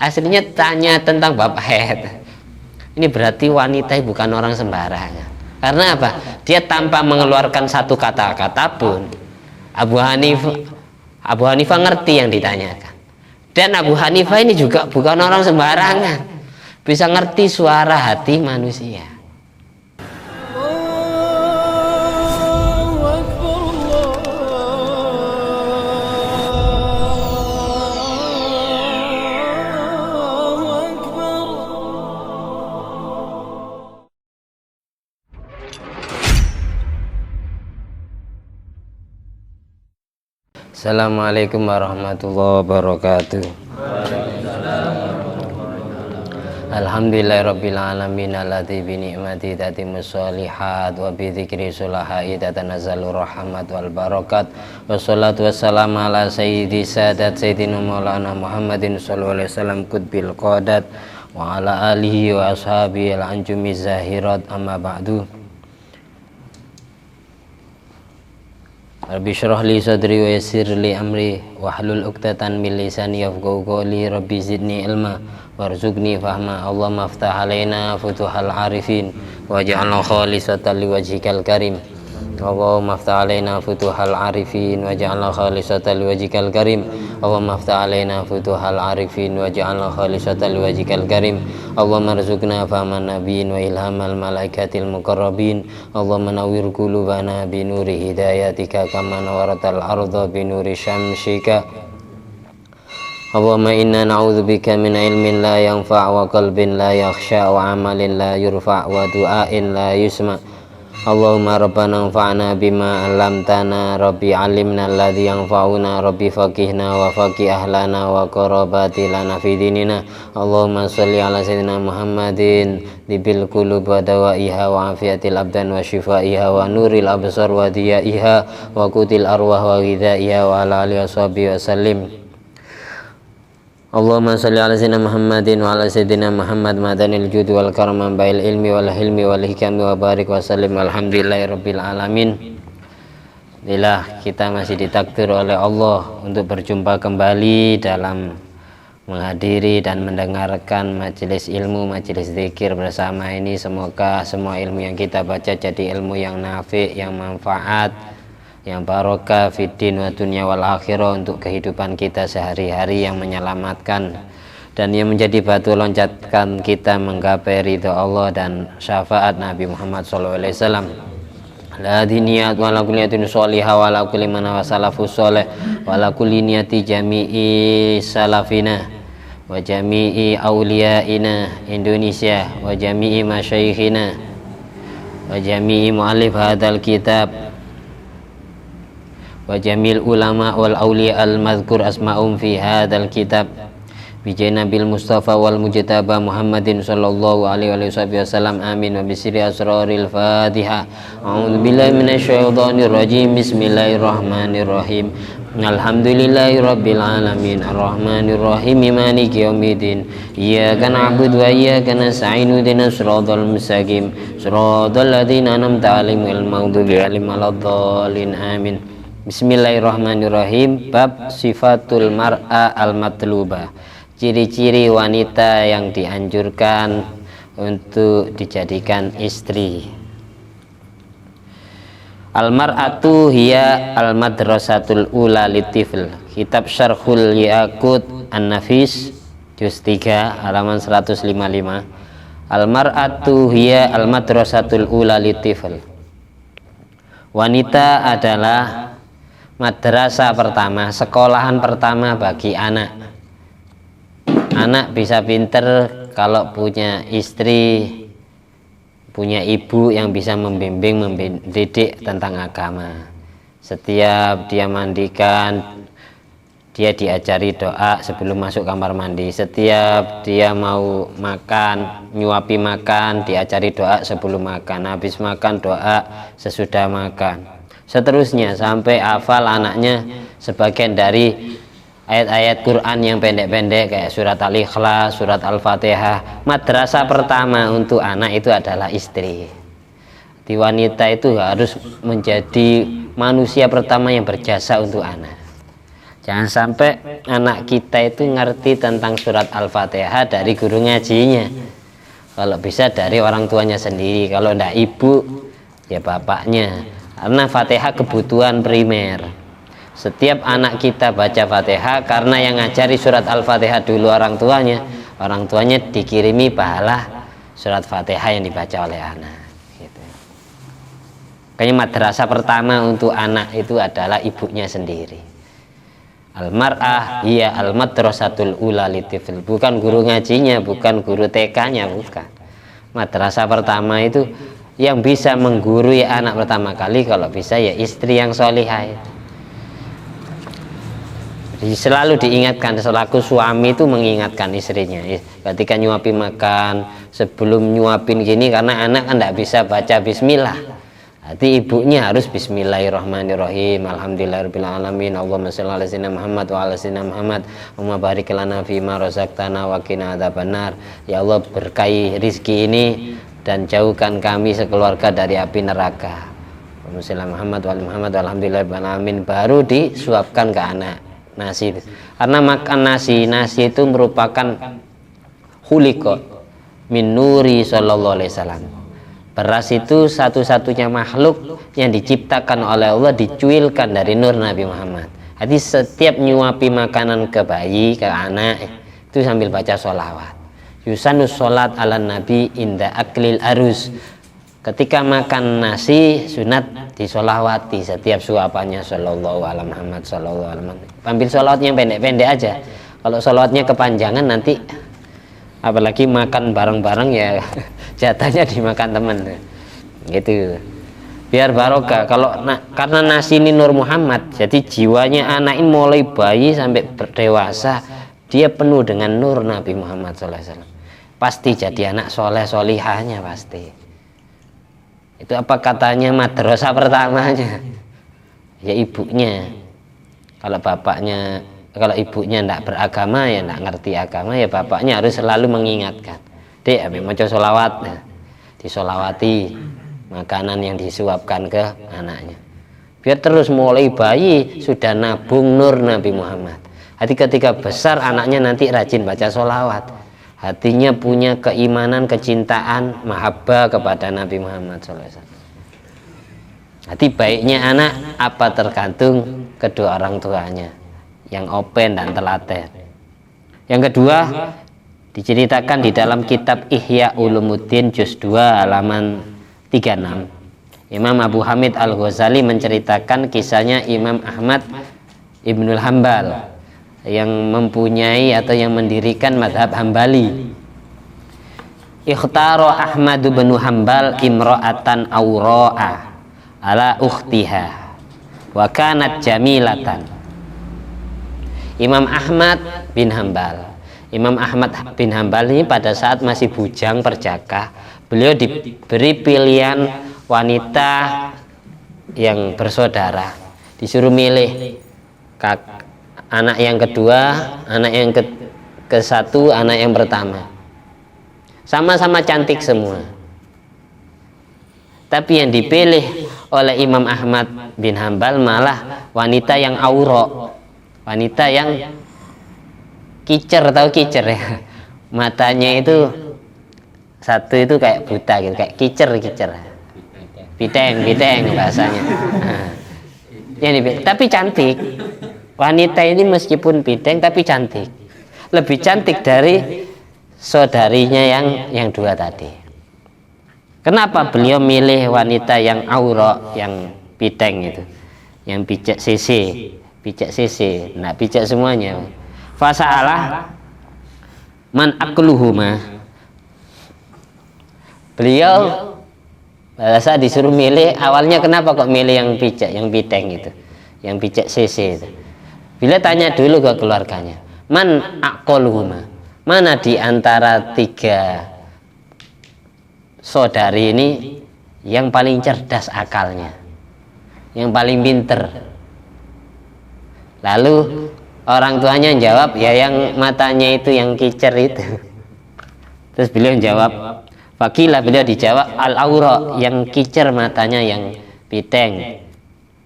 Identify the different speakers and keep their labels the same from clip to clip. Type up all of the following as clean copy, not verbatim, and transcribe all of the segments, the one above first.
Speaker 1: Aslinya tanya tentang bab haid. Ini berarti wanita bukan orang sembarangan. Karena apa? Dia tanpa mengeluarkan satu kata-kata pun Abu Hanifah ngerti yang ditanyakan. Dan Abu Hanifah ini juga bukan orang sembarangan, bisa ngerti suara hati manusia. Assalamualaikum warahmatullahi wabarakatuh. Alhamdulillahirabbil alamin alladzi bi ni'mati tatimmus sholihat wa bi dzikri sulahai tatanazzalu rahmat wal barakat. Wassalatu wassalamu ala sayyidi sadat sayyidina maulana Muhammadin sallallahu alaihi wasallam qutbil qadat wa ala alihi wa ashabihi al-anjumi zahirat amma ba'du. Rabbi syrah li sadri wa yassir li amri wahlul 'uqdatam min lisani yafqahu qawli. Rabbi zidni ilma warzuqni fahma. Allahumma aftah alaina futuhal arifin waj'alna khalisatan liwajhikal karim. Allahumma aftah alaina futuhal arifin waj'alna khalisatan liwajhikal karim. Allahumma aftah alaina futuhal arifin waj'alna khalisatan liwajhikal karim. Allahumma arzuqna fahman nabiyyin wa ilhamal malaikatil muqarrabin. Allahumma nawwir qulubana bi nuri hidayatika kama nawwaratal arda bi nuri syamsika. Allahumma inna na'udzubika min ilmin la yanfa' wa qalbin la yakhsha wa amalin la yurfa' wa du'ain la yusma'. Allahumma rabbana anfa'na bima 'allamtana. Rabbi 'allimna alladzi yanfa'una. Rabbi faqihna wa faqih ahlana wa qarabati lana fi dinina. Allahumma shalli ala sayyidina Muhammadin dibil qulub wa dawaiha wa afiyatil abdan wa shifaiha wa nuril absar wa diyaiha wa qutil arwah wa ghidaiha wa ala alihi washabihi wasallim. Allahumma shalli ala sayyidina Muhammadin wa ala sayyidina Muhammad madanil judi wal karam bail ilmi wal hilmi wal hikami wa barik wa sallim. Alhamdulillahirabbil alamin. Alhamdulillah, kita masih ditakdir oleh Allah untuk berjumpa kembali dalam menghadiri dan mendengarkan majelis ilmu, majelis zikir bersama ini. Semoga semua ilmu yang kita baca jadi ilmu yang nafi', yang manfaat, yang barokah fiddin wa dunya wal akhirah, untuk kehidupan kita sehari-hari, yang menyelamatkan dan yang menjadi batu loncatan kita menggapai ridha Allah dan syafaat Nabi Muhammad SAW. La diniyat wa la kulli niyatin sholihah wa la kulli man wa salafus sholih wa la kulli niyati jami'i salafina wa jami'i auliyaina Indonesia wa jami'i masyayikhina wa jami'i mu'allif hadzal kitab wa jamil ulama wal awliya al madhkur asma'um fi hadzal kitab bi janabil mustafa wal mujtaba Muhammadin sallallahu alaihi wasallam. Amin. Wa bisri asraril Fatihah. A'udzu billahi minasyaitonir rajim. Bismillahirrahmanirrahim. Alhamdulillahirabbil alamin arrahmanir rahim maliki yaumiddin. Iyyaka na'budu wa iyyaka nasta'in ihdinas siratal mustaqim siratal ladzina an'amta 'alaihim ghairil maghdubi 'alaihim waladdallin. Amin. Bismillahirrahmanirrahim. Bab sifatul mar'a al-matlubah. Ciri-ciri wanita yang dianjurkan untuk dijadikan istri. Al-mar'atu hiya al-madrasatul ula litifl. Kitab Syarhul Yaqut An-Nafis juz 3 halaman 155. Al-mar'atu hiya al-madrasatul ula litifl. Wanita adalah madrasah pertama, sekolahan pertama bagi anak. Anak bisa pinter kalau punya istri, punya ibu yang bisa membimbing, mendidik tentang agama. Setiap dia mandikan, dia diajari doa sebelum masuk kamar mandi. Setiap dia mau makan, nyuapi makan, diajari doa sebelum makan. Habis makan doa sesudah makan. Seterusnya sampai hafal anaknya sebagian dari ayat-ayat Quran yang pendek-pendek kayak surat Al-Ikhlas, surat Al-Fatihah. Madrasah pertama untuk anak itu adalah istri. Di wanita itu harus menjadi manusia pertama yang berjasa untuk anak. Jangan sampai anak kita itu ngerti tentang surat Al-Fatihah dari guru ngajinya. Kalau bisa dari orang tuanya sendiri. Kalau ndak ibu, ya bapaknya. Karena Fatihah kebutuhan primer. Setiap anak kita baca Fatihah, karena yang ngajari surat Al-Fatihah dulu orang tuanya dikirimi pahala surat Fatihah yang dibaca oleh anak. Gitu. Kayaknya madrasah pertama untuk anak itu adalah ibunya sendiri. Al-mar'ah iya al-madrasatul ula litifil. Bukan guru ngajinya, bukan guru TK-nya, bukan. Madrasah pertama itu yang bisa menggurui anak pertama kali kalau bisa ya istri yang solihah. Selalu diingatkan, selaku suami itu mengingatkan istrinya ketika nyuapin makan, sebelum nyuapin gini, karena anak kan tidak bisa baca bismillah. Hati ibunya harus bismillahirrahmanirrahim, alhamdulillahirabbil alamin, Allahumma shalli ala sayyidina Muhammad wa ala sayyidina Muhammad, Allahumma barik lana fima razaqtana wa qina adzabannar. Ya Allah, berkahi rizki ini dan jauhkan kami sekeluarga dari api neraka. Allahumma shalli ala Muhammad wa ala Muhammad, alhamdulillahirabbil alamin. Baru disuapkan ke anak nasi. Karena makan nasi itu merupakan khuliqa min nuri sallallahu alaihi wasallam. Beras itu satu-satunya makhluk yang diciptakan oleh Allah, dicuilkan dari nur Nabi Muhammad. Jadi setiap nyuapi makanan ke bayi, ke anak, itu sambil baca sholawat. Yusanus sholat ala nabi inda aklil arus. Ketika makan nasi sunat disolawati setiap suapannya sallallahu alaihi Muhammad sallallahu alaihi Muhammad. Ambil sholawatnya pendek-pendek aja. Kalau sholawatnya kepanjangan nanti apalagi makan bareng-bareng ya jatahnya dimakan teman gitu, biar barokah. Kalau karena nasi ini Nur Muhammad, jadi jiwanya anak ini mulai bayi sampai berdewasa dia penuh dengan nur Nabi Muhammad SAW. Pasti jadi anak soleh solihahnya pasti. Itu apa katanya madrasah pertamanya ya ibunya. Kalau bapaknya, kalau ibunya tidak beragama ya tidak ngerti agama ya bapaknya harus selalu mengingatkan, dek ambil maca sholawat, disolawati makanan yang disuapkan ke anaknya, biar terus mulai bayi sudah nabung nur Nabi Muhammad. Hati ketika besar anaknya nanti rajin baca sholawat, hatinya punya keimanan, kecintaan, mahabbah kepada Nabi Muhammad SAW. Hati baiknya anak apa tergantung kedua orang tuanya yang open dan telaten. Yang kedua diceritakan di dalam kitab Ihya Ulumuddin juz 2 halaman 36. Imam Abu Hamid Al-Ghazali menceritakan kisahnya Imam Ahmad Ibnul Hambal yang mempunyai atau yang mendirikan madhab Hambali. Ikhtaro Ahmad bin Hambal imra'atan awra'a ala ukhtiha wa kanat jamilatan. Imam Ahmad bin Hambal ini pada saat masih bujang perjaka, beliau diberi pilihan wanita yang bersaudara, disuruh milih anak yang kedua, anak yang ke satu, anak yang pertama, sama-sama cantik semua. Tapi yang dipilih oleh Imam Ahmad bin Hambal malah wanita yang aura, wanita yang kicer, tahu kicer ya, matanya itu satu itu kayak buta gitu, kayak kicer, piteng bahasanya. Tapi cantik. Wanita ini meskipun piteng tapi cantik, lebih cantik dari saudarinya yang dua tadi. Kenapa beliau milih wanita yang aura, yang piteng itu, yang pijak CC, nah pijak semuanya. Fasa'alah man akluhuma. Beliau pada saat disuruh milih, awalnya kenapa kok milih yang pijak, yang piteng itu, yang pijak CC itu. Bila tanya dulu ke keluarganya, man akluhuma, mana di antara tiga saudari ini yang paling cerdas akalnya, yang paling pinter. Lalu orang tuanya jawab, ya yang matanya itu yang kicer itu. Terus beliau jawab, fakilah, beliau dijawab al-aura, yang kicer matanya yang piteng.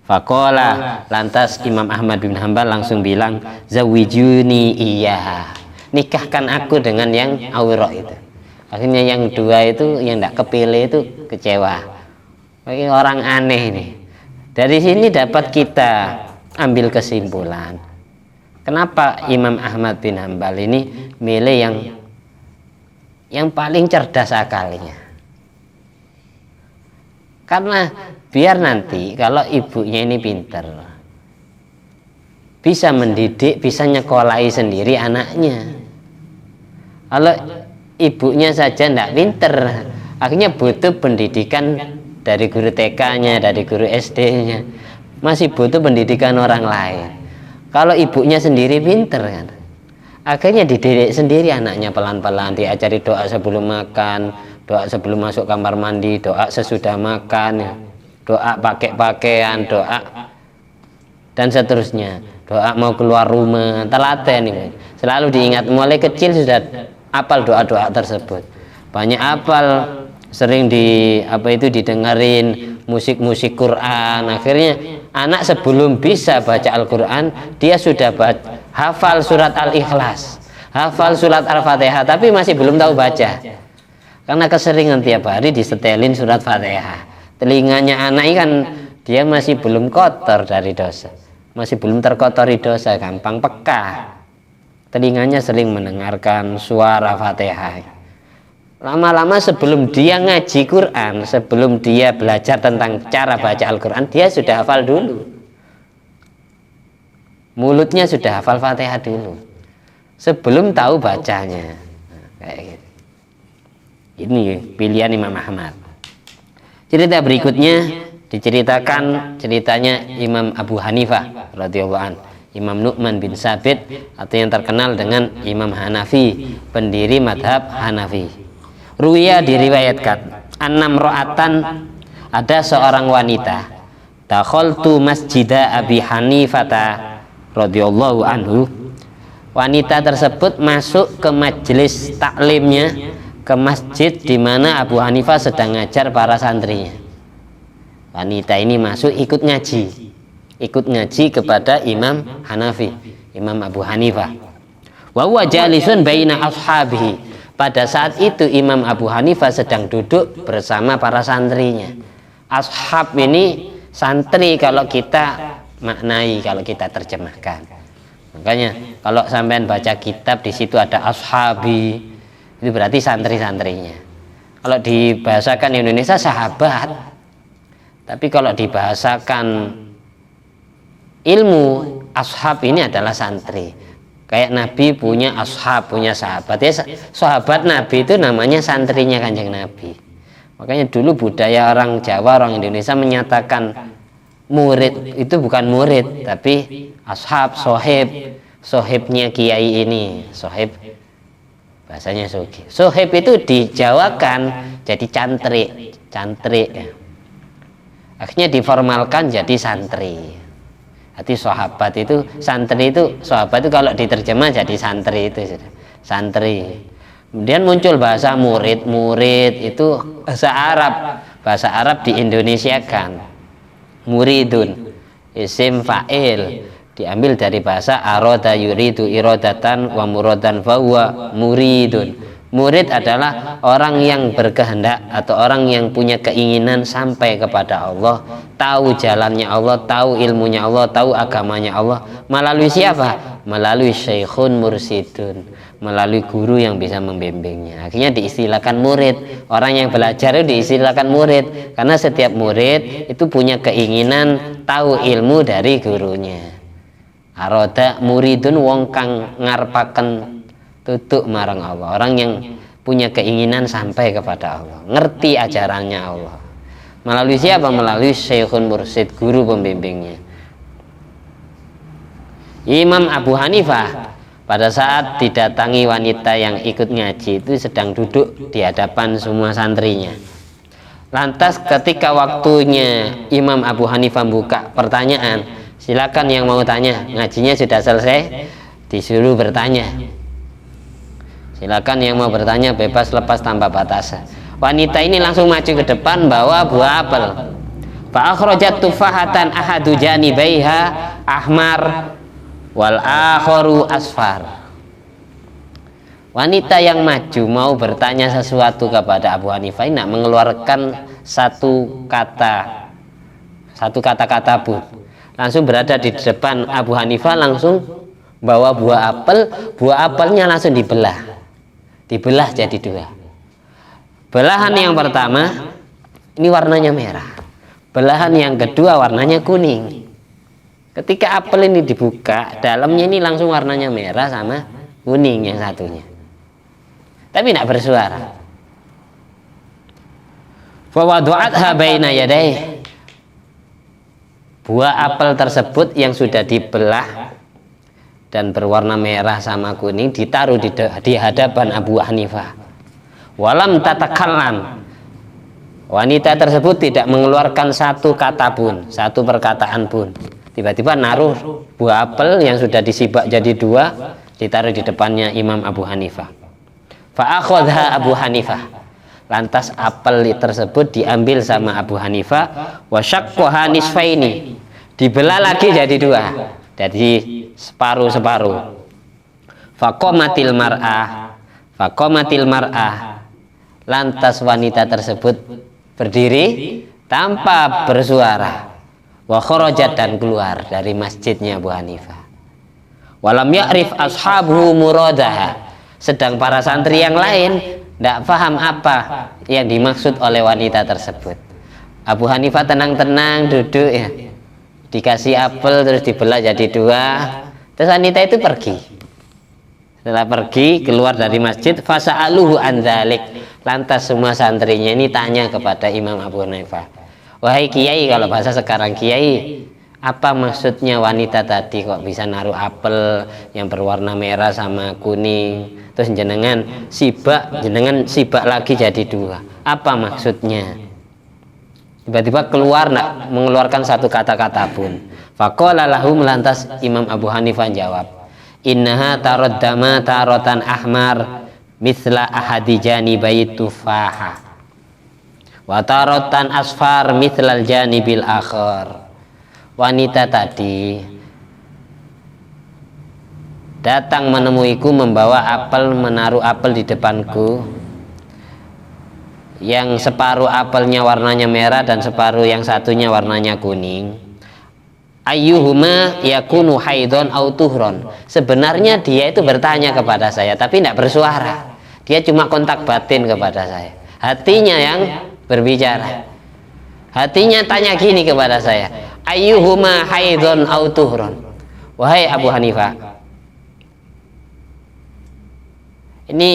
Speaker 1: Faqala, lantas Imam Ahmad bin Hanbal langsung bilang, zawijuni iya, nikahkan aku dengan yang aurok itu. Akhirnya yang dua itu yang tidak kepilih itu kecewa. Bagi orang aneh nih. Dari sini dapat kita ambil kesimpulan. Kenapa Imam Ahmad bin Hanbal ini milih yang paling cerdas akalnya? Karena biar nanti kalau ibunya ini pinter, bisa mendidik, bisa nyekolahi sendiri anaknya. Kalau ibunya saja tidak pinter, akhirnya butuh pendidikan dari guru TK-nya, dari guru SD-nya, masih butuh pendidikan orang lain. Kalau ibunya sendiri pinter kan, akhirnya dididik sendiri anaknya pelan-pelan, diajari doa sebelum makan, doa sebelum masuk kamar mandi, doa sesudah makan, doa pakai pakaian, doa dan seterusnya, doa mau keluar rumah, telaten ini. Selalu diingat, mulai kecil sudah hafal doa-doa tersebut. Banyak hafal, sering didengerin musik-musik Quran. Akhirnya anak sebelum bisa baca Al-Quran, dia sudah hafal surat Al-Ikhlas, hafal surat Al-Fatihah, tapi masih belum tahu baca. Karena keseringan tiap hari disetelin surat Fatihah. Telinganya anak ini kan dia masih belum kotor dari dosa, masih belum terkotori dosa, gampang peka. Telinganya sering mendengarkan suara Fatihah. Lama-lama sebelum dia ngaji Quran, sebelum dia belajar tentang cara baca Al-Quran, dia sudah hafal dulu. Mulutnya sudah hafal Fatihah dulu, sebelum tahu bacanya. Kayak gitu. Ini pilihan Imam Ahmad. Cerita berikutnya diceritakan ceritanya Imam Abu Hanifah radhiyallahu an, Imam Nu'man bin Sabit, atau yang terkenal dengan Imam Hanafi, pendiri madhab Hanafi. Ruwiya, diriwayatkan, annam ro'atan, ada seorang wanita, dakhaltu masjidah Abi Hanifata radhiyallahu anhu. Wanita tersebut masuk ke majelis taklimnya, ke masjid di mana Abu Hanifah sedang ngajar para santrinya. Wanita ini masuk ikut ngaji kepada Imam Hanafi, Imam Abu Hanifah. Wa huwa jalisun baina ashabihi. Pada saat itu Imam Abu Hanifah sedang duduk bersama para santrinya. Ashab ini santri kalau kita maknai, kalau kita terjemahkan. Makanya kalau sampean baca kitab di situ ada ashabi, itu berarti santri-santrinya. Kalau dibahasakan Indonesia sahabat, tapi kalau dibahasakan ilmu, ashab ini adalah santri. Kayak Nabi punya ashab, punya sahabat. Ya, sahabat Nabi itu namanya santrinya Kanjeng Nabi. Makanya dulu budaya orang Jawa, orang Indonesia menyatakan murid itu bukan murid, tapi ashab, sohibnya kiai ini, sohib. Bahasanya sohib itu dijawakan jadi cantrik ya. Akhirnya diformalkan jadi santri. Arti sahabat itu, santri itu, sahabat itu kalau diterjemah jadi santri itu, santri. Kemudian muncul bahasa murid itu bahasa Arab di Indonesia kan, muridun, isim fa'il, diambil dari bahasa aroda yuridu irodatan wa muradan fahuwa muridun. Murid adalah orang yang berkehendak atau orang yang punya keinginan sampai kepada Allah, tahu jalannya Allah, tahu ilmunya Allah, tahu agamanya Allah. Melalui siapa? Melalui syekhun mursidun, melalui guru yang bisa membimbingnya. Akhirnya diistilahkan murid. Orang yang belajar itu diistilahkan murid, karena setiap murid itu punya keinginan tahu ilmu dari gurunya. Aroda muridun wong kang ngarepaken tutuk marang Allah, orang yang punya keinginan sampai kepada Allah, ngerti ajarannya Allah. Melalui siapa? Melalui syekhun mursid, guru pembimbingnya. Imam Abu Hanifah pada saat didatangi wanita yang ikut ngaji itu sedang duduk di hadapan semua santrinya. Lantas ketika waktunya Imam Abu Hanifah buka pertanyaan, silakan yang mau tanya, ngajinya sudah selesai, disuruh bertanya. Silakan yang mau bertanya, bebas lepas tanpa batas. Wanita ini langsung maju ke depan bawa buah apel. Fa akhrajat tufahatan ahadu janibaiha ahmar wal akharu asfar. Wanita yang maju mau bertanya sesuatu kepada Abu Hanifah nak mengeluarkan satu kata-kata pun. Langsung berada di depan Abu Hanifah, langsung bawa buah apelnya langsung dibelah jadi dua. Belahan yang pertama ini warnanya merah, belahan yang kedua warnanya kuning. Ketika apel ini dibuka, dalamnya ini langsung warnanya merah sama kuning yang satunya, tapi tidak bersuara. Fa wadu'atha baina yadayhi. Buah apel tersebut yang sudah dibelah dan berwarna merah sama kuning ditaruh di hadapan Abu Hanifah. Walam tatakallam. Wanita tersebut tidak mengeluarkan satu kata pun, satu perkataan pun. Tiba-tiba naruh buah apel yang sudah disibak jadi dua, ditaruh di depannya Imam Abu Hanifah. Fa akhadha Abu Hanifah. Lantas apel tersebut diambil sama Abu Hanifah, wa syaqqaha nisfaini. Dibelah lagi jadi dua, jadi separuh-separuh. Faqamatil mar'ah. Lantas wanita tersebut berdiri tanpa bersuara. Wa kharajat, dan keluar dari masjidnya Abu Hanifah. Walam ya'rif ashabuhu muradaha. Sedang para santri yang lain tidak paham apa yang dimaksud oleh wanita tersebut. Abu Hanifah tenang-tenang duduk ya, dikasih apel terus dibelah jadi dua. Terus wanita itu pergi. Setelah pergi keluar dari masjid, fasa'aluhu an dzalik. Lantas semua santrinya ini tanya kepada Imam Abu Hanifah, wahai kiai, kalau bahasa sekarang kiai, apa maksudnya wanita tadi kok bisa naruh apel yang berwarna merah sama kuning, terus jenengan sibak lagi jadi dua, apa maksudnya? Tiba-tiba keluar nak mengeluarkan satu kata-kata pun. Faqala lahum, lantas Imam Abu Hanifah jawab, innaha taraddama taratan ahmar mithla ahadi janibai tufaha wa taratan asfar mithlal janibil akhar. Wanita tadi datang menemuiku membawa apel, menaruh apel di depanku yang separuh apelnya warnanya merah dan separuh yang satunya warnanya kuning. Ayyuhuma yakunu haidon au tuhron. Sebenarnya dia itu bertanya kepada saya tapi tidak bersuara. Dia cuma kontak batin kepada saya. Hatinya yang berbicara. Hatinya tanya gini kepada saya, ayyuhuma haidon au tuhron. Wahai Abu Hanifah, ini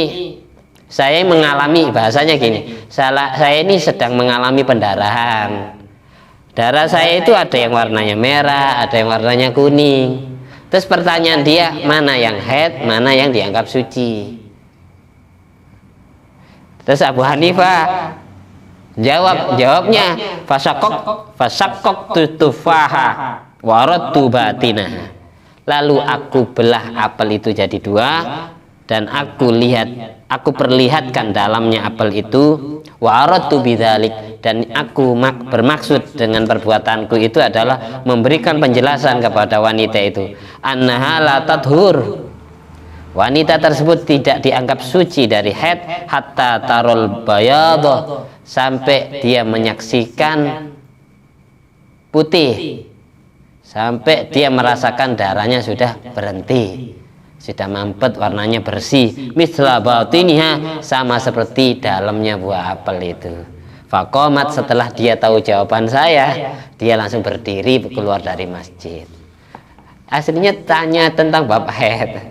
Speaker 1: saya mengalami, bahasanya gini, saya ini sedang mengalami pendarahan. Darah saya itu ada yang warnanya merah, ada yang warnanya kuning. Terus pertanyaan dia, mana yang haid, mana yang dianggap suci? Terus Abu Hanifah jawabnya, fasakkok tufaha waradtu batinah. Lalu aku belah apel itu jadi dua dan aku perlihatkan dalamnya apel itu, wa aradtu bidzalik, dan aku bermaksud dengan perbuatanku itu adalah memberikan penjelasan kepada wanita itu, annaha la tathur, wanita tersebut tidak dianggap suci dari haid hatta tarol bayadah, sampai dia menyaksikan putih, sampai dia merasakan darahnya sudah berhenti, sudah mampet, warnanya bersih, misla batiniha, sama seperti dalamnya buah apel itu. Faqamat, setelah dia tahu jawaban saya, dia langsung berdiri keluar dari masjid. Aslinya tanya tentang bab haid.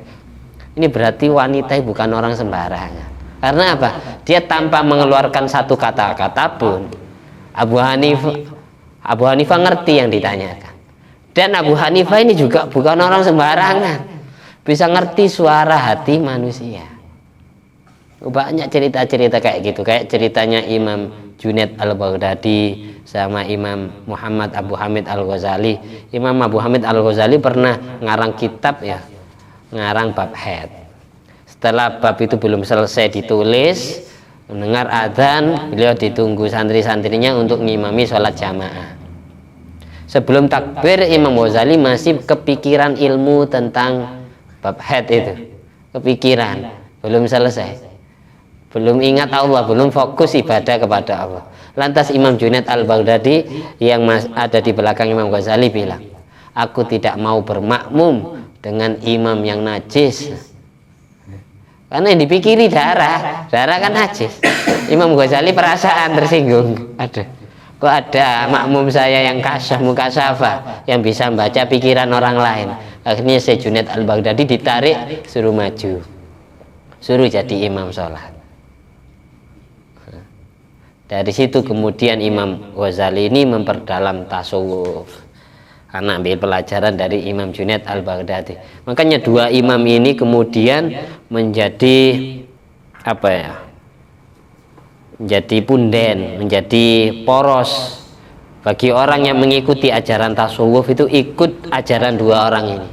Speaker 1: Ini berarti wanita bukan orang sembarangan. Karena apa? Dia tanpa mengeluarkan satu kata-kata pun, Abu Hanifah ngerti yang ditanyakan. Dan Abu Hanifah ini juga bukan orang sembarangan, bisa ngerti suara hati manusia. Banyak cerita-cerita kayak gitu, kayak ceritanya Imam Junaid al-Baghdadi sama Imam Muhammad Abu Hamid al-Ghazali. Imam Abu Hamid al-Ghazali pernah ngarang kitab ya, ngarang bab haid. Setelah bab itu belum selesai ditulis, mendengar adzan, beliau ditunggu santri-santrinya untuk ngimami sholat jamaah. Sebelum takbir Imam Ghazali masih kepikiran ilmu tentang bab haid itu, kepikiran, belum selesai, belum ingat Allah, belum fokus ibadah kepada Allah. Lantas Imam Junaid al-Baghdadi yang ada di belakang Imam Ghazali bilang, aku tidak mau bermakmum dengan imam yang najis, karena yang dipikiri darah kan najis. Imam Ghazali perasaan tersinggung, kok ada makmum saya yang mukasyafah yang bisa membaca pikiran orang lain. Akhirnya Syekh Junaid al-Baghdadi ditarik, suruh maju, suruh jadi imam sholat. Dari situ kemudian Imam Ghazali ini memperdalam tasawuf, karena ambil pelajaran dari Imam Junaid al-Baghdadi. Makanya dua imam ini kemudian menjadi menjadi punden, menjadi poros bagi orang yang mengikuti ajaran tasawuf. Itu ikut ajaran dua orang ini.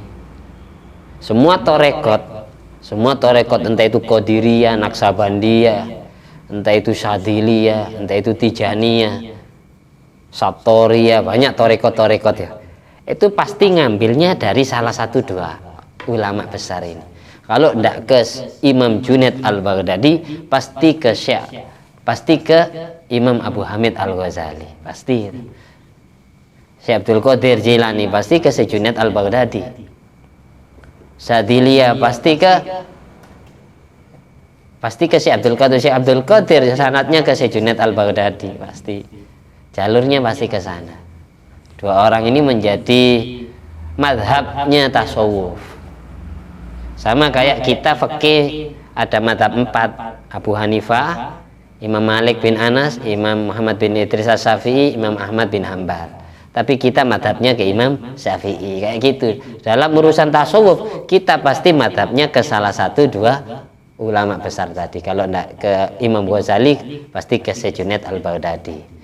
Speaker 1: Semua torekot entah itu Qadiriyah, Naksabandiyah, entah itu Syadziliyah, entah itu Tijaniyah, Satoriyah, banyak torekot ya. Itu pasti ngambilnya dari salah satu dua ulama besar ini. Kalau tidak ke Imam Junaid al-Baghdadi, pasti ke Imam Abu Hamid al-Ghazali, pasti. Syekh Abdul Qadir Jilani pasti ke Syekh Junaid al-Baghdadi. Syadziliyah pasti ke Syekh Abdul Qadir. Syekh Abdul Qadir sanadnya ke Syekh Junaid al-Baghdadi, pasti. Jalurnya pasti ke sana. Dua orang ini menjadi madhabnya tasawuf. Sama kayak kita fikih ada madhab 4, Abu Hanifah, Imam Malik bin Anas, Imam Muhammad bin Idris Asy-Syafi'i, Imam Ahmad bin Hanbal. Tapi kita madhabnya ke Imam Syafi'i, kayak gitu. Dalam urusan tasawuf kita pasti madhabnya ke salah satu dua ulama besar tadi. Kalau tidak ke Imam Ghazali, pasti ke Syekh Junaid al-Baghdadi.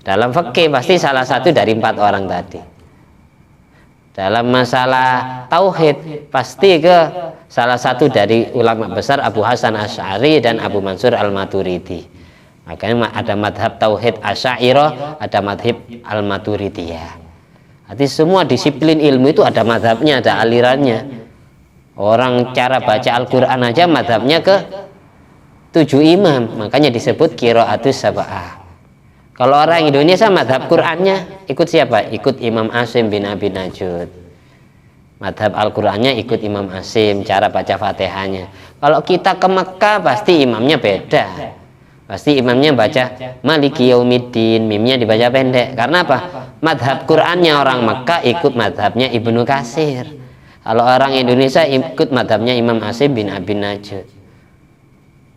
Speaker 1: Dalam fikih pasti salah satu dari 4 orang tadi. Dalam masalah tauhid pasti ke salah satu dari ulama besar Abu Hasan Asy'ari dan Abu Mansur al-Maturidi. Makanya ada madhab tauhid Asy'ariyah, ada madhab al-Maturidiyah. Arti semua disiplin ilmu itu ada madhabnya, ada alirannya. Orang cara baca Al-Quran aja madhabnya ke 7 imam, makanya disebut qiraatus sab'ah. Kalau orang Indonesia madhab Qurannya ikut siapa? Ikut Imam Asim bin Abi Najud. Madhab Al-Qurannya ikut Imam Asim, cara baca Fatihahnya. Kalau kita ke Mekah pasti imamnya beda. Pasti imamnya baca Maliki Yaumiddin, mimnya dibaca pendek. Karena apa? Madhab Qurannya orang Mekah ikut madhabnya Ibnu Katsir. Kalau orang Indonesia ikut madhabnya Imam Asim bin Abi Najud.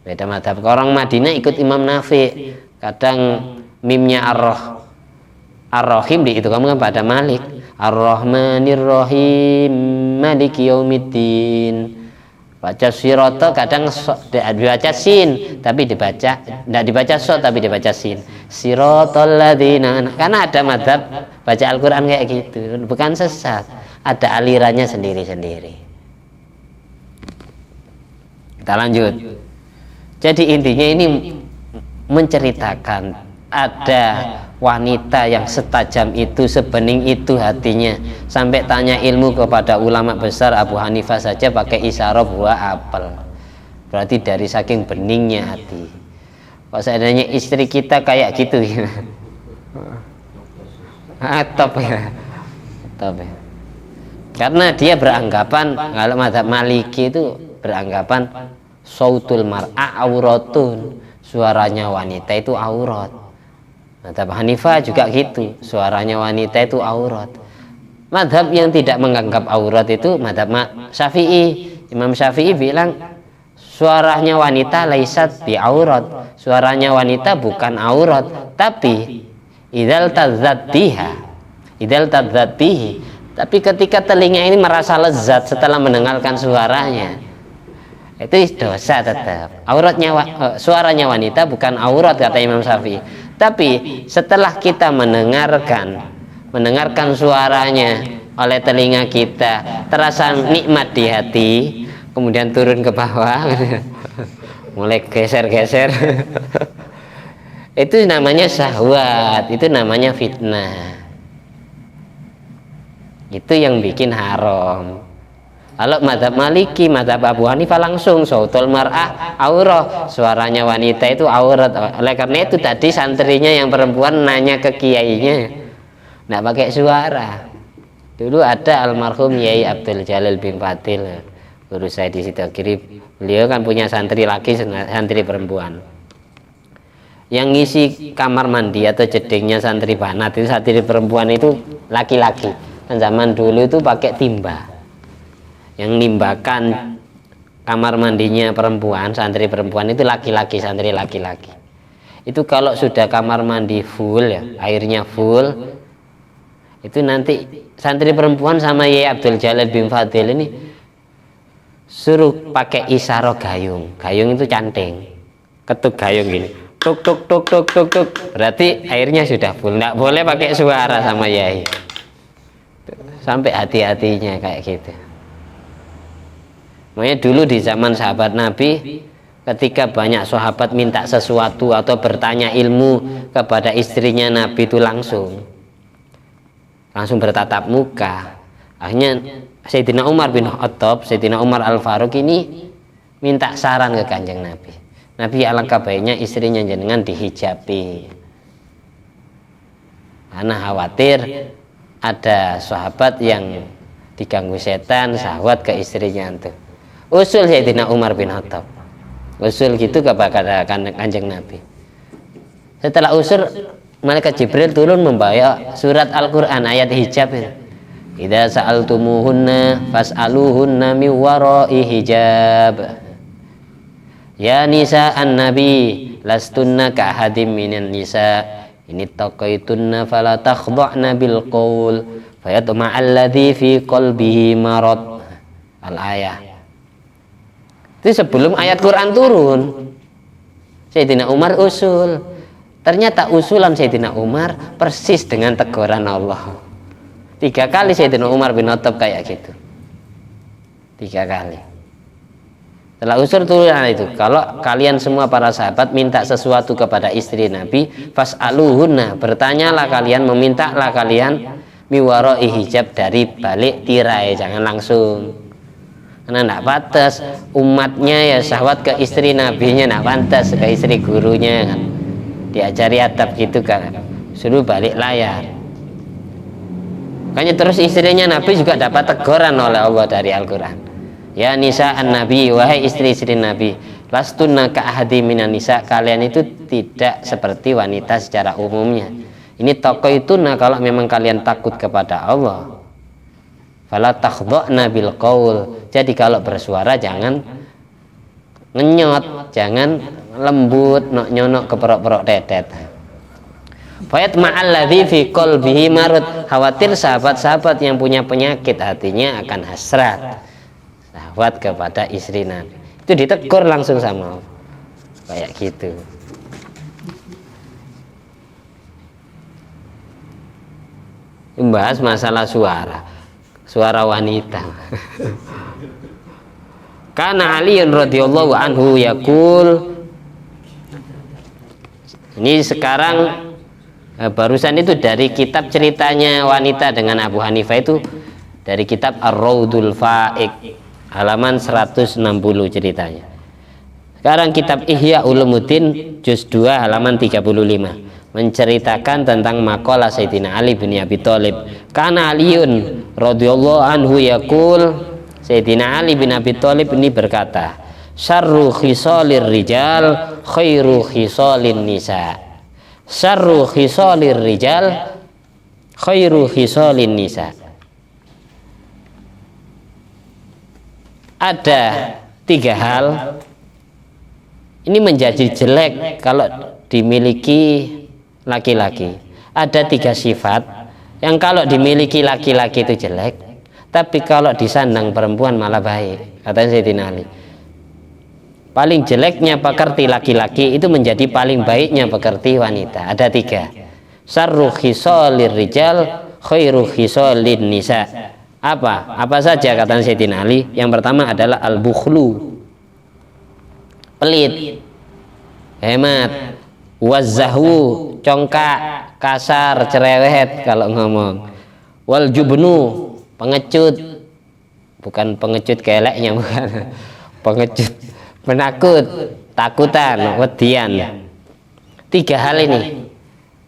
Speaker 1: Beda madhab. Orang Madinah ikut Imam Nafi. Kadang mimnya Ar-Rahim itu kamu kan pada Malik. Ar-Rahmanir Rahim Maliki Yaumiddin. Baca sirata kadang dibaca sin tapi tidak dibaca so tapi dibaca sin. Siratal ladzina, karena ada madhab baca Al-Quran kayak gitu, bukan sesat, ada alirannya sendiri-sendiri. Kita lanjut. Jadi intinya ini menceritakan ada wanita yang setajam itu, sebening itu hatinya, sampai tanya ilmu kepada ulama besar Abu Hanifah saja pakai isyarah buah apel. Berarti dari saking beningnya hati. Kalau seandainya istri kita kayak gitu top ya. Karena dia beranggapan, kalau mazhab Maliki itu beranggapan sautul mar'a auratun, suaranya wanita itu aurat. Mazhab Hanifah juga gitu, suaranya wanita itu aurat. Mazhab yang tidak menganggap aurat itu mazhab Syafi'i. Imam Syafi'i bilang suaranya wanita laisat bi aurat, suaranya wanita bukan aurat, tapi idzal tadzat bihi, tapi ketika telinga ini merasa lezat setelah mendengarkan suaranya, itu dosa tetap. Suaranya wanita bukan aurat kata Imam Syafi'i. Tapi setelah kita mendengarkan suaranya oleh telinga kita, terasa nikmat di hati, kemudian turun ke bawah, mulai geser-geser, itu namanya syahwat, itu namanya fitnah. Itu yang bikin haram. Kalau mazhab Maliki, mazhab Abu Hanifah langsung sautul mar'ah aurah, suaranya wanita itu aurat. Oleh karena itu tadi santrinya yang perempuan nanya ke kiainya, nggak pakai suara. Dulu ada almarhum Yai Abdul Jalil bin Fadil, guru saya di situ kiri. Beliau kan punya santri laki, santri perempuan. Yang ngisi kamar mandi atau jedingnya santri banat itu santri perempuan itu laki-laki. Dan zaman dulu itu pakai timba. Yang nimbakan kamar mandinya perempuan, santri perempuan itu laki-laki, santri laki-laki. Itu kalau sudah kamar mandi full ya, airnya full, itu nanti santri perempuan sama Yai Abdul Jalil bin Fadil ini suruh pakai isyarah gayung. Gayung itu canting, ketuk gayung gini, tuk tuk tuk tuk tuk tuk, berarti airnya sudah full. Nggak boleh pakai suara sama Yai, sampai hati-hatinya kayak gitu. Makanya dulu di zaman sahabat Nabi, ketika banyak sahabat minta sesuatu atau bertanya ilmu kepada istrinya Nabi itu langsung bertatap muka. Akhirnya Sayyidina Umar bin Khattab, Sayyidina Umar Al-Faruq ini minta saran ke Kanjeng Nabi. Nabi alangkah baiknya istrinya jenengan dihijabi, karena khawatir ada sahabat yang diganggu setan syahwat ke istrinya itu. Usul Sayyidina Umar bin Khattab, usul gitu kepada Kanjeng Nabi. Setelah usul, malaikat Jibril turun membawa surat Al-Quran ayat hijab itu. Idza sa'altumuhunna fas'aluhunna min wara'i hijab. Ya nisa an-nabi lastunna ka'ahadim minan nisa ini taqaitunna fala takhda'na bil qaul fayatma'alladzi fi qalbihi marad. Al-ayah. Itu sebelum ayat Quran turun, Sayyidina Umar usul. Ternyata usulan Sayyidina Umar persis dengan teguran Allah. 3 kali Sayyidina Umar bin Khattab kayak gitu. 3 kali. Setelah usul turunan itu, kalau kalian semua para sahabat minta sesuatu kepada istri Nabi, fas'aluhunna, bertanyalah kalian, memintalah kalian miwara'i hijab, dari balik tirai, jangan langsung. Karena tidak pantas umatnya ya syahwat ke istri nabinya, tidak pantas ke istri gurunya kan. Diajari adab gitu kan, suruh balik layar. Makanya terus istrinya Nabi juga dapat teguran oleh Allah dari Al-Quran. Ya nisa an-nabi, wahai istri-istri Nabi, lastunna ka'ahadi minan nisa, kalian itu tidak seperti wanita secara umumnya. Ini tokoh itu, nah kalau memang kalian takut kepada Allah, fala takhda'na bil qaul, jadi kalau bersuara jangan ngenyot, jangan lembut, nyonok keperok-perok tetet. Fayat ma'alladzi fi qalbihi marad, khawatir sahabat-sahabat yang punya penyakit hatinya akan hasrat syahwat kepada istri Nabi. Itu ditegur langsung sama kayak gitu. Membahas masalah suara wanita. Karena Ali radhiyallahu anhu yaqul, ini sekarang barusan itu dari kitab ceritanya wanita dengan Abu Hanifah, itu dari kitab Ar-Raudul Fa'iq halaman 160 ceritanya. Sekarang kitab Ihya Ulumuddin juz 2 halaman 35 menceritakan tentang maqalah Sayyidina Ali bin Abi Thalib. Karena Aliun radhiyallahu anhu yaqul, Sayyidina Ali bin Abi Thalib ini berkata, syarru khisalir rijal khairu khisalin nisa. Syarru khisalir rijal khairu khisalin nisa. Ada 3 hal ini menjadi jelek kalau dimiliki laki-laki. Ada 3 sifat yang kalau dimiliki laki-laki itu jelek, tapi kalau disandang perempuan malah baik, katanya Sayyidina Ali. Paling jeleknya pekerti laki-laki itu menjadi paling baiknya pekerti wanita. Ada 3. Syarru khisalir rijal khairu khisalin nisa. Apa saja kata Sayyidina Ali? Yang pertama adalah al-bukhlu, pelit, hemat, wazzahu, congkak, kasar, cerewet kalau ngomong, wal jubnu, pengecut, bukan pengecut keleknya, bukan pengecut, penakut, takutan, wedian. 3 hal ini,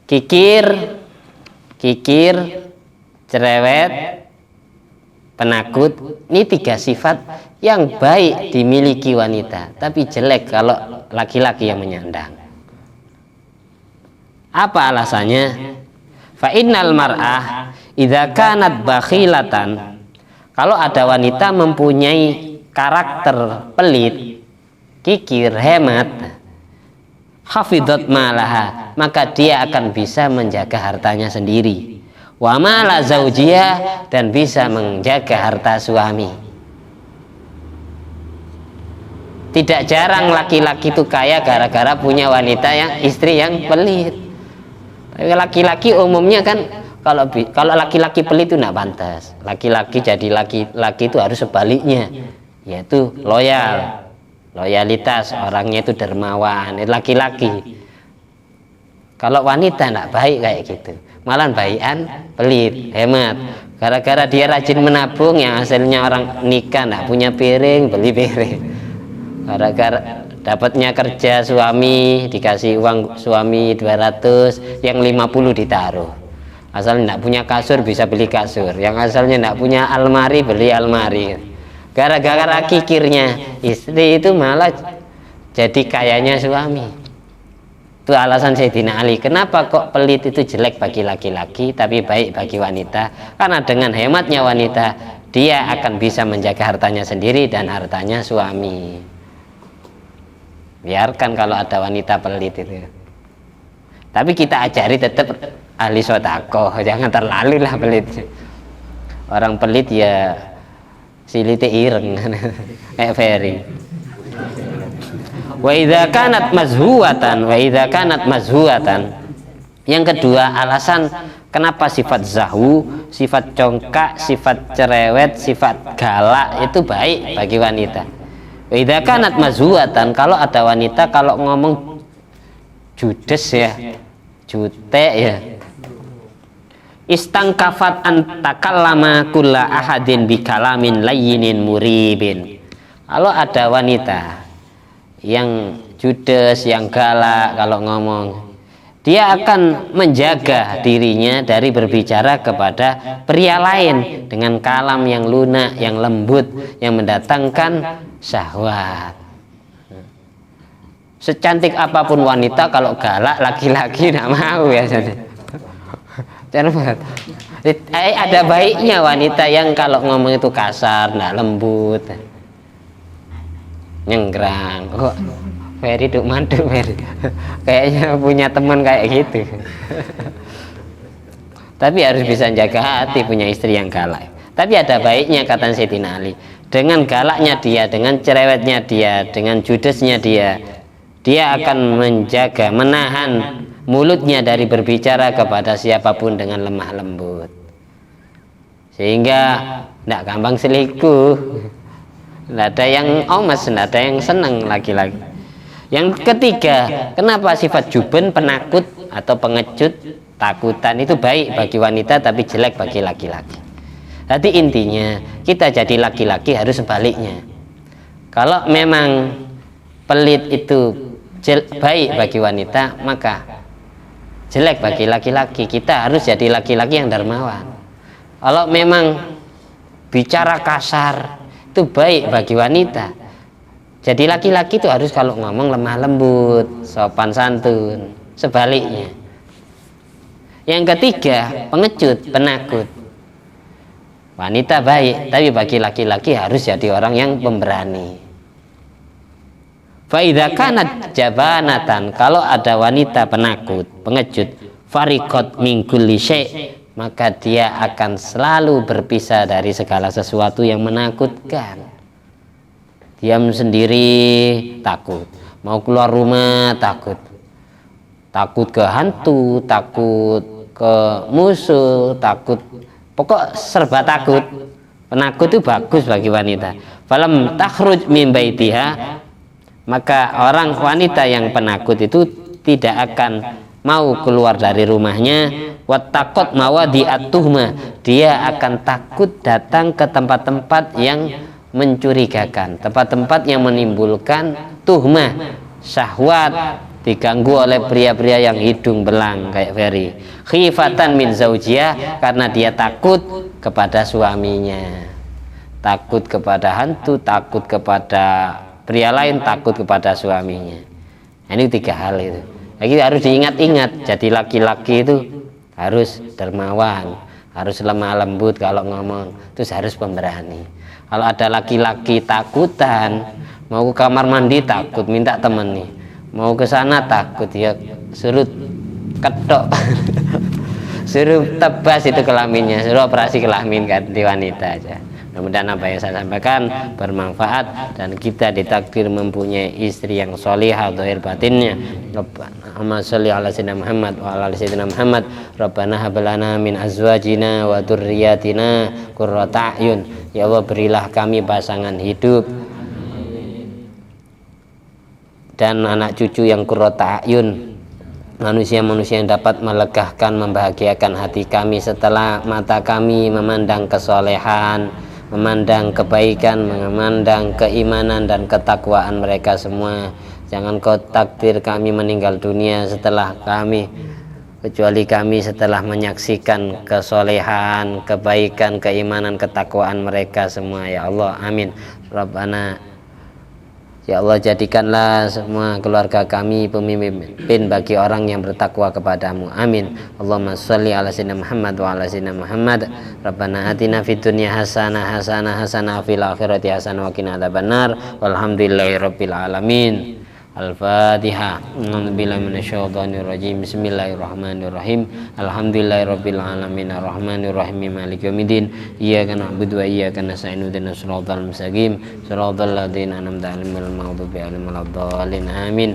Speaker 1: kikir, cerewet, penakut. Ini 3 sifat yang baik dimiliki wanita, tapi jelek kalau laki-laki yang menyandang. Apa alasannya? Fa innal mar'ah idza kanat bakhilatan, kalau ada wanita mempunyai karakter pelit, kikir, hemat, hafidhat malaha, maka dia akan bisa menjaga hartanya sendiri. Wa mala zaujiyah, dan bisa menjaga harta suami. Tidak jarang laki-laki itu kaya gara-gara punya wanita yang istri yang pelit. Laki-laki umumnya kan kalau laki-laki pelit itu tidak pantas. Laki-laki jadi laki-laki itu harus sebaliknya, yaitu loyalitas, orangnya itu dermawan. Laki-laki. Kalau wanita tidak baik kayak gitu, malah baikan, pelit, hemat. Gara-gara dia rajin menabung, yang hasilnya orang nikah tidak punya piring, beli piring. Gara-gara dapatnya kerja suami, dikasih uang suami 200, yang 50 ditaruh. Asal tidak punya kasur bisa beli kasur, yang asalnya tidak punya almari beli almari. Gara-gara kikirnya istri itu malah jadi kayanya suami. Itu alasan Sayyidina Ali, kenapa kok pelit itu jelek bagi laki-laki tapi baik bagi wanita? Karena dengan hematnya wanita, dia akan bisa menjaga hartanya sendiri dan hartanya suami. Biarkan kalau ada wanita pelit itu, tapi kita ajari tetap ahli sedekah, jangan terlalu lah pelit. Orang pelit ya silite ireng kayak Ferry. Wa idza kanat mazhuatan, yang kedua alasan kenapa sifat zahwu, sifat congkak, sifat cerewet, sifat galak itu baik bagi wanita. Wa idza kanat mazhuatan, kalau ada wanita kalau ngomong judes ya, jutek ya, istangkafat an takallama kulla ahadin bi kalamin layyinin muribin. Kalau ada wanita yang judes, yang galak kalau ngomong, dia akan menjaga dirinya dari berbicara kepada pria lain dengan kalam yang lunak, yang lembut, yang mendatangkan syahwat. Secantik apapun wanita kalau galak, laki-laki tidak mau ya. Ada baiknya wanita yang kalau ngomong itu kasar, tidak lembut, nyenggrang. Kok Ferry duk mantuk Ferry? Kayaknya punya teman kayak gitu. Tapi harus bisa jaga hati, punya istri yang galak. Tapi ada baiknya kata Sayyidina Ali, dengan galaknya dia, dengan cerewetnya dia, dengan judesnya dia akan menjaga, menahan mulutnya dari berbicara kepada siapapun dengan lemah lembut, sehingga tidak gampang selingkuh. Tidak ada yang omes, tidak ada yang senang laki-laki. Yang ketiga, kenapa sifat juben, penakut atau pengecut, takutan itu baik bagi wanita tapi jelek bagi laki-laki. Jadi intinya kita jadi laki-laki harus sebaliknya. Kalau memang pelit itu baik bagi wanita, maka jelek bagi laki-laki. Kita harus jadi laki-laki yang dermawan. Kalau memang bicara kasar itu baik bagi wanita, jadi laki-laki itu harus kalau ngomong lemah lembut, sopan santun. Sebaliknya. Yang ketiga, pengecut, penakut. Wanita baik, tapi bagi laki-laki harus jadi orang yang pemberani. Fa idza kanat jabanatan, kalau ada wanita penakut, pengecut, fariqat min kulli syai', maka dia akan selalu berpisah dari segala sesuatu yang menakutkan. Diam sendiri takut, mau keluar rumah takut, takut ke hantu, takut ke musuh, takut, pokok serba takut. Penakut itu bagus bagi wanita. Falam takhruj min baitiha, maka orang wanita yang penakut itu tidak akan mau keluar dari rumahnya, wattaqat mawadi'at-tuhmah, dia akan takut datang ke tempat-tempat yang mencurigakan, tempat-tempat yang menimbulkan tuhmah, syahwat, diganggu oleh pria-pria yang hidung belang kayak Ferry. Khifatan min zaujiyah, karena dia takut kepada suaminya, takut kepada hantu, takut kepada pria lain, takut kepada suaminya. Ini 3 hal itu. Lagi harus diingat-ingat. Jadi laki-laki itu harus dermawan, harus lemah lembut kalau ngomong, terus harus pemberani. Kalau ada laki-laki takutan, mau ke kamar mandi takut, minta temen nih, mau ke sana takut, ya suruh ketok suruh tebas itu kelaminnya, suruh operasi kelamin ganti wanita aja. Mudah-mudahan apa yang saya sampaikan bermanfaat dan kita ditakdir mempunyai istri yang sholihah zahir batinnya. Rabbana sholli ala sayyidina Muhammad wa ala ali sayyidina Muhammad. Rabbana hab lana min azwajina wa dzurriyyatina qurrata a'yun. Ya Allah, berilah kami pasangan hidup dan anak cucu yang qurrata a'yun, manusia-manusia yang dapat melegahkan, membahagiakan hati kami setelah mata kami memandang kesolehan, memandang kebaikan, memandang keimanan dan ketakwaan mereka semua. Jangan kau takdir kami meninggal dunia setelah kami, kecuali kami setelah menyaksikan kesolehan, kebaikan, keimanan, ketakwaan mereka semua, ya Allah, amin. Rabbana, ya Allah, jadikanlah semua keluarga kami pemimpin bagi orang yang bertakwa kepadamu, amin. Allahumma sholli ala sayyidina Muhammad wa ala sayyidina Muhammad. Rabbana atina fid dunya hasanah hasanah fil akhirati hasanah wa qina adzabannar. Walhamdulillahi rabbil alamin. Al-Fatihah. A'udzubillahi minasyaitonir rajim. Bismillahirrahmanirrahim. Alhamdulillahi rabbil alamin arrahmanir rahim maliki yaumiddin. Iyyaka na'budu wa iyyaka nasta'in ihdinas siratal mustaqim siratal ladzina an'amta 'alaihim ghairil maghdubi 'alaihim waladdallin. Amin.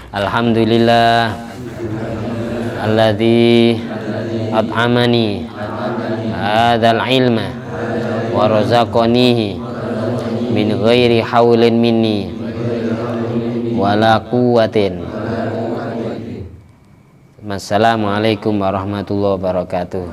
Speaker 1: Alhamdulillah alladzi at'amani hadzal ilma wa razaqanihi min ghairi haulin minni wala quwwatin. Wassalamualaikum warahmatullahi wabarakatuh.